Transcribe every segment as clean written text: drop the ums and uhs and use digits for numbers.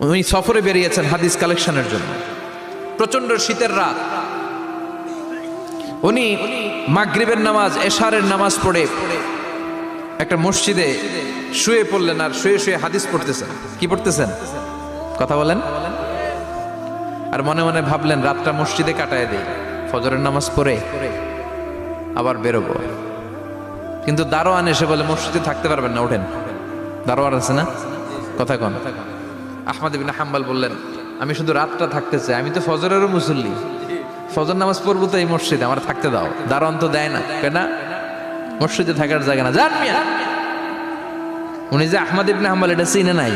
উনি সফরে বেরিয়েছেন হাদিস কালেকশনের জন্য। প্রচন্ড শীতের রাত, উনি মাগরিবের নামাজ, এশারের নামাজ পড়ে একটা মসজিদে শুয়ে পড়লেন, আর শুয়ে শুয়ে হাদিস পড়তেছেন। কি পড়তেছেন? কথা বলেন। আর মনে মনে ভাবলেন রাতটা মসজিদে কাটায় দেই, ফজরের নামাজ পড়ে আবার বেরোবো। কিন্তু দারোয়ান এসে বলে মসজিদে থাকতে পারবেন না, ওঠেন। দারোয়ান আছে না? কথা কন। আহমদ ইবনে হাম্বল বললেন, আমি শুধু রাতটা থাকতে চাই, আমি তো ফজরেরও মুসল্লি, ফজর নামাজ পড়বো তো এই মসজিদে, আমার থাকতে দাও। দারোয়ান তো দেয় না, কেন? মসজিদে থাকার জায়গা না, যান মিয়া। উনি যে আহমদ ইবনে হাম্বল এটা চিনে নাই,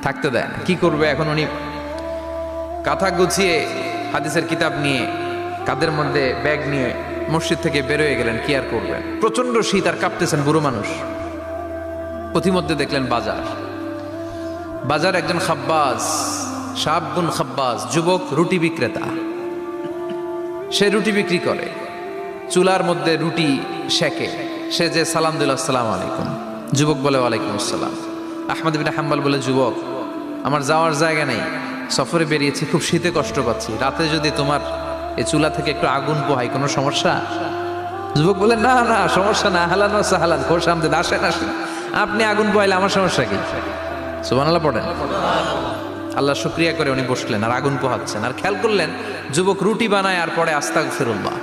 থাকতে দেয় না। কি করবে এখন? উনি কাঁথা গুছিয়ে হাদিসের কিতাব নিয়ে কাঁধের মধ্যে ব্যাগ নিয়ে মসজিদ থেকে বেরোয় গেলেন। কি আর করবেন, প্রচন্ড শীত, আর কাঁপতেছেন, বুড়ো মানুষ। পথিমধ্যে দেখলেন বাজার। বাজার একজন খাব্বাজ, শাবুন খাব্বাজ, যুবক রুটি বিক্রেতা। সে রুটি বিক্রি করে, চুলার মধ্যে রুটি সেকে। সে যে সালাম দিল, আসসালামু আলাইকুম। যুবক বলে, ওয়ালাইকুম আসসালাম। আহমদ ইবনে হাম্বল বলে, যুবক আমার যাওয়ার জায়গা নেই, সফরে বেরিয়েছি, খুব শীতে কষ্ট পাচ্ছি, রাতে যদি তোমার এই চুলা থেকে একটু আগুন পোহাই, কোনো সমস্যা? যুবক বলে, না না সমস্যা না, হালান সাহালান, খোশ আমদেদ, আসেন আসেন, আপনি আগুন পোহাইলে আমার সমস্যা কি? সুবহানাল্লাহ পড়েন। আল্লাহ শুকরিয়া করে উনি বসলেন আর আগুন পোহাচ্ছেন। আর খেয়াল করলেন যুবক রুটি বানায় আর পরে আস্তাগফিরুল্লাহ,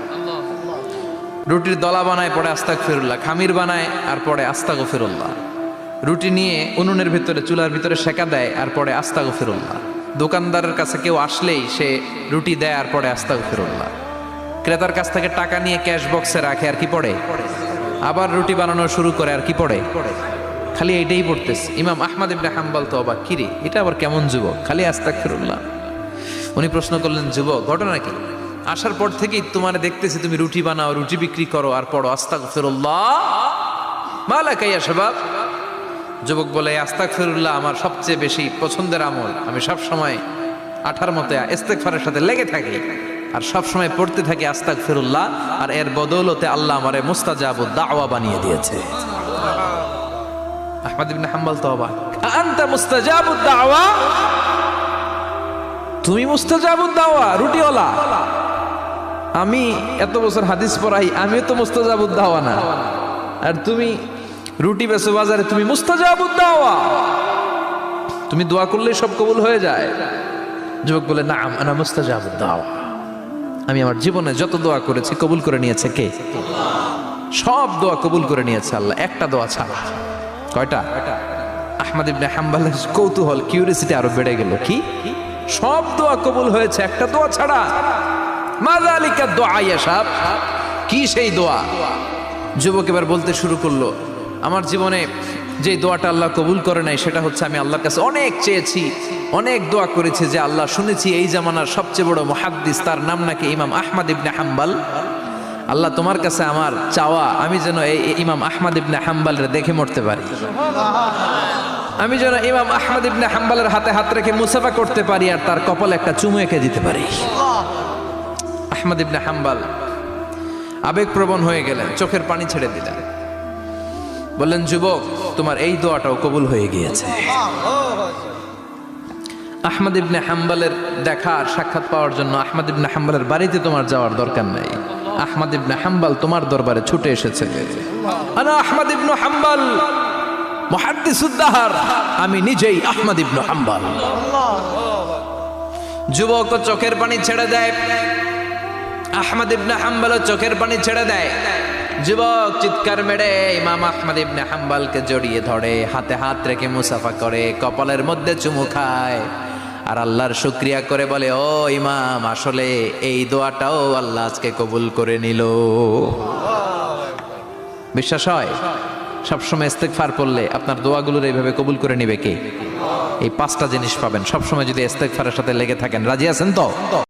রুটির দলা বানায় পরে আস্তাগফিরুল্লাহ, খামির বানায় আর পরে আস্তাগফিরুল্লাহ, রুটি নিয়ে উনুনের ভিতরে চুলার ভিতরে সেকা দেয় আর পরে আস্তাগফিরুল্লাহ। দোকানদারের কাছে কেউ আসলেই সে রুটি দেয় আর পরে আস্তাগফিরুল্লাহ। ক্রেতার কাছ থেকে টাকা নিয়ে ক্যাশ বক্সে রাখে আর কি পড়ে, আবার রুটি বানানো শুরু করে আর কি পড়ে, খালি এইটাই পড়তেছে। ইমাম আহমদ ইবনে হাম্বল তো অবাক, কিরে এটা আবার কেমন যুবক, খালি আস্তাগফিরুল্লাহ। উনি প্রশ্ন করলেন, যুবক ঘটনা কি? আসার পর থেকেই তোমার দেখতেছি তুমি রুটি বানাও, রুটি বিক্রি করো আর পড়ো আস্তাগফিরুল্লাহ, মালাকা ইয়া শাবাব। যুবক বলে, আস্তাগফিরুল্লাহ আমার সবচেয়ে বেশি পছন্দের আমল, আমি সব সময় আঠার মতো ইস্তেগফারের সাথে লেগে থাকি আর সব সময় পড়তে থাকি আস্তাগফিরুল্লাহ, আর এর বদৌলতে আল্লাহ আমারে মুস্তাজাবুদ দাওয়া বানিয়ে দিয়েছে। আহমদ ইবনে হাম্বল তো অবাক, আনতা মুস্তাজাবুদ দাওয়া, তুমি মুস্তাজাবুদ দাওয়া, রুটিওয়ালা। আমি এত বছর হাদিস পড়াই, আমিও তো মুস্তাজাবুদ দাওয়া না, আর তুমি রুটি বেচো বাজারে, তুমি মুস্তাজাবুদ দাওয়া, তুমি দোয়া করলেই সব কবুল হয়ে যায়। যুবক বলে, নাম আনা মুস্তাজাবুদ দাওয়া, আমি আমার জীবনে যত দোয়া করেছি কবুল করে নিয়েছে কে? সব দোয়া কবুল করে নিয়েছে আল্লাহ, একটা দোয়া ছাড়া। কয়টা? আহমদ ইবনে হাম্বলের কৌতূহল, কিউরিসিটি আরো বেড়ে গেল। কি? সব দোয়া কবুল হয়েছে, একটা দোয়া ছাড়া। মাযালিকা দোয়া ইয়া শাব, কি সেই দোয়া? যুবক এবার বলতে শুরু করলো, আমার জীবনে যে দোয়াটা আল্লাহ কবুল করে নাই সেটা হচ্ছে আমি আল্লাহর কাছে অনেক চেয়েছি, অনেক দোয়া করেছি যে আল্লাহ, শুনেছি এই জামানার সবচেয়ে বড় মুহাদ্দিস, তার নাম নাকি ইমাম আহমদ ইবনে হাম্বল। আল্লাহ তোমার কাছে আমার চাওয়া, আমি যেন এই ইমাম আহমদ ইবনে হাম্বলের দেখে মরতে পারি, আমি যেন ইমাম আহমদ ইবনে হাম্বলের হাতে হাত রেখে মুসাফা করতে পারি আর তার কপালে একটা চুমু এঁকে দিতে পারি। আহমদ ইবনে হাম্বল আবেগপ্রবণ হয়ে গেলেন, চোখের পানি ছেড়ে দিলেন, বললেন, যুবক তোমার এই দোয়াটাও কবুল হয়ে গিয়েছে। আহমদ ইবনে হাম্বলের দেখা আর সাক্ষাৎ পাওয়ার জন্য আহমদ ইবনে হাম্বলের বাড়িতে তোমার যাওয়ার দরকার নাই, আহমদ ইবনে হাম্বল তোমার দরবারে ছুটে এসেছে। আনা আহমদ ইবনে হাম্বল মুহাদ্দিসুদ দাহর, আমি নিজেই আহমদ ইবনে হাম্বল। যুবক চোখের পানি ছেড়ে দেয়, আহমদ ইবনে হাম্বল চোখের পানি ছেড়ে দেয়। যুবক চিৎকার মেরে ইমাম আহমদ ইবনে হাম্বলকে জড়িয়ে ধরে, হাতে হাত রেখে মুসাফা করে, কপালের মধ্যে চুমু খায় আর আল্লাহর শুকরিয়া করে বলে, ও ইমাম, আসলে এই দোয়াটাও আল্লাহ আজকে কবুল করে নিল। বিশ্বাস হয়? সবসময় ইস্তেগফার করলে আপনার দোয়াগুলোর এইভাবে কবুল করে নিবে কে? এই 5টা জিনিস পাবেন সবসময় যদি ইস্তেগফারের সাথে লেগে থাকেন। রাজি আছেন তো?